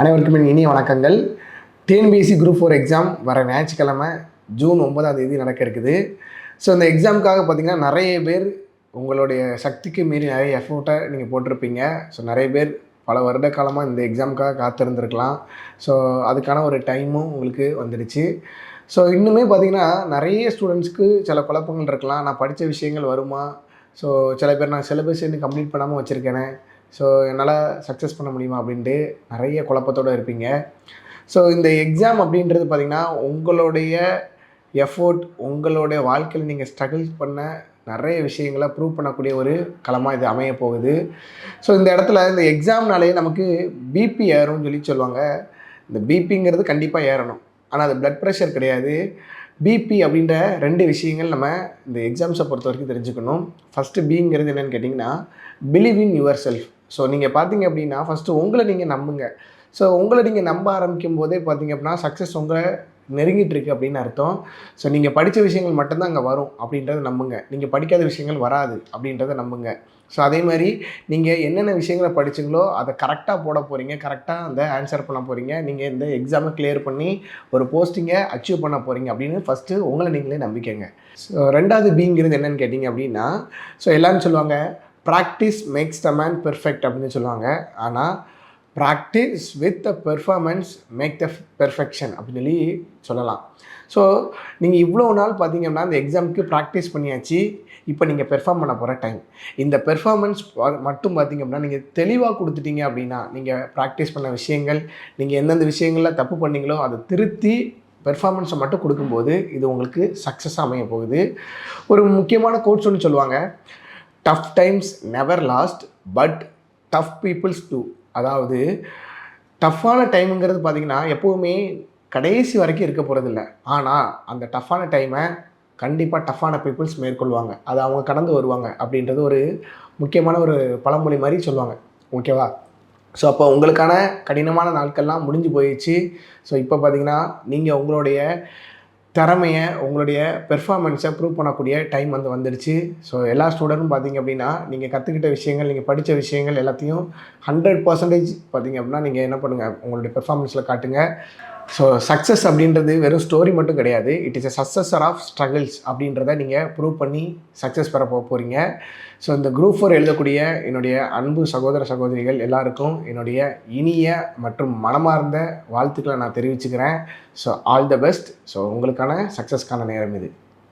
அனைவருக்கும் என் இனிய வணக்கங்கள். டிஎன்பிஎஸ்சி குரூப் 4 எக்ஸாம் வர ஞாயிற்றுக்கிழமை ஜூன் 9ஆம் தேதி நடக்க இருக்குது. ஸோ இந்த எக்ஸாமுக்காக பார்த்தீங்கன்னா நிறைய பேர் உங்களுடைய சக்திக்கு மீறி நிறைய எஃபோர்ட்டை நீங்கள் போட்டிருப்பீங்க. ஸோ நிறைய பேர் பல வருட காலமாக இந்த எக்ஸாமுக்காக காத்திருந்துருக்கலாம். ஸோ அதுக்கான ஒரு டைமும் உங்களுக்கு வந்துடுச்சு. ஸோ இன்னுமே பார்த்தீங்கன்னா நிறைய ஸ்டூடெண்ட்ஸ்க்கு சில குழப்பங்கள் இருக்கலாம். நான் படித்த விஷயங்கள் வருமா? ஸோ சில பேர் நான் சிலபஸ் இன்னும் கம்ப்ளீட் பண்ணாமல் வச்சுருக்கேனே, ஸோ என்னால் சக்ஸஸ் பண்ண முடியுமா அப்படின்ட்டு நிறைய குழப்பத்தோடு இருப்பீங்க. ஸோ இந்த எக்ஸாம் அப்படின்றது பார்த்திங்கன்னா உங்களுடைய எஃபோர்ட், உங்களுடைய வாழ்க்கையில் நீங்கள் ஸ்ட்ரகிள் பண்ண நிறைய விஷயங்களை ப்ரூவ் பண்ணக்கூடிய ஒரு களமாக இது அமைய போகுது. ஸோ இந்த இடத்துல இந்த எக்ஸாம்னாலே நமக்கு பிபி ஏறும்னு சொல்லுவாங்க. இந்த பிபிங்கிறது கண்டிப்பாக ஏறணும், ஆனால் அது ப்ளட் ப்ரெஷர் கிடையாது. பிபி அப்படின்ற 2 விஷயங்கள் நம்ம இந்த எக்ஸாம்ஸை பொறுத்த வரைக்கும் தெரிஞ்சுக்கணும். ஃபஸ்ட்டு பிங்கிறது என்னென்னு கேட்டிங்கன்னா, believe in your self. So நீங்கள் பார்த்தீங்க அப்படின்னா ஃபஸ்ட்டு உங்களை நீங்கள் நம்புங்க. ஸோ உங்களை நீங்கள் நம்ப ஆரம்பிக்கும் போதே பார்த்தீங்க அப்படின்னா சக்ஸஸ் உங்களை நெருங்கிட்டு இருக்கு அப்படின்னு அர்த்தம். ஸோ நீங்கள் படித்த விஷயங்கள் மட்டும்தான் அங்கே வரும் அப்படின்றத நம்புங்க. நீங்கள் படிக்காத விஷயங்கள் வராது அப்படின்றத நம்புங்க. ஸோ அதே மாதிரி நீங்கள் என்னென்ன விஷயங்களை படிச்சிங்களோ அதை கரெக்டாக போட போகிறீங்க, கரெக்டாக அந்த ஆன்சர் பண்ண போகிறீங்க. நீங்கள் இந்த எக்ஸாமை கிளியர் பண்ணி ஒரு போஸ்டிங்கை அச்சீவ் பண்ண போகிறீங்க அப்படின்னு ஃபஸ்ட்டு உங்களை நீங்களே நம்பிக்கங்க. ஸோ 2வது பிங்கிறது என்னென்னு கேட்டிங்க அப்படின்னா, ஸோ எல்லோரும் சொல்லுவாங்க practice makes the man perfect அப்படின்னு சொல்லுவாங்க. ஆனால் practice with the performance make the perfection அப்படின்னு சொல்லலாம். ஸோ நீங்கள் இவ்வளோ நாள் பார்த்தீங்கன்னா இந்த எக்ஸாமுக்கு ப்ராக்டிஸ் பண்ணியாச்சு. இப்போ நீங்கள் பெர்ஃபார்ம் பண்ண போகிற டைம். இந்த பெர்ஃபார்மன்ஸ் மட்டும் பார்த்திங்க அப்படின்னா நீங்கள் தெளிவாக கொடுத்துட்டீங்க அப்படின்னா, நீங்கள் ப்ராக்டிஸ் பண்ண விஷயங்கள், நீங்கள் எந்தெந்த விஷயங்களில் தப்பு பண்ணீங்களோ அதை திருத்தி பெர்ஃபார்மன்ஸை மட்டும் கொடுக்கும்போது இது உங்களுக்கு சக்ஸஸாக அமைய போகுது. ஒரு முக்கியமான கோட்ஸ் ஒன்று சொல்லுவாங்க, tough times never last but tough peoples do. அதாவது டஃப்பான டைமுங்கிறது பார்த்திங்கன்னா எப்போவுமே கடைசி வரைக்கும் இருக்க போகிறதில்ல. ஆனால் அந்த டஃப்பான டைமை கண்டிப்பாக டஃப்பான பீப்புள்ஸ் மேற்கொள்வாங்க. அதை அவங்க கடந்து வருவாங்க அப்படின்றது ஒரு முக்கியமான ஒரு பழமொழி மாதிரி சொல்லுவாங்க. ஓகேவா? ஸோ அப்போ உங்களுக்கான கடினமான நாட்கள்லாம் முடிஞ்சு போயிடுச்சு. ஸோ இப்போ பார்த்திங்கன்னா நீங்கள் உங்களுடைய திறமையை, உங்களுடைய பெர்ஃபார்மன்ஸை ப்ரூவ் பண்ணக்கூடிய டைம் வந்துடுச்சு. ஸோ எல்லா ஸ்டூடெண்ட்டும் பார்த்திங்க அப்படின்னா நீங்கள் கற்றுக்கிட்ட விஷயங்கள், நீங்கள் படித்த விஷயங்கள் எல்லாத்தையும் 100% பார்த்திங்க அப்படின்னா நீங்கள் என்ன பண்ணுங்கள், உங்களுடைய பெர்ஃபார்மன்ஸில் காட்டுங்க. ஸோ சக்ஸஸ் அப்படின்றது வெறும் ஸ்டோரி மட்டும் கிடையாது, it is a successor of struggles அப்படின்றத நீங்கள் ப்ரூவ் பண்ணி சக்ஸஸ் பெற போகிறீங்க. ஸோ இந்த குரூப் 4 எழுதக்கூடிய என்னுடைய அன்பு சகோதர சகோதரிகள் எல்லாருக்கும் என்னுடைய இனிய மற்றும் மனமார்ந்த வாழ்த்துக்களை நான் தெரிவிச்சுக்கிறேன். So all the best. So உங்களுக்கான சக்ஸஸ்க்கான நேரம் இது.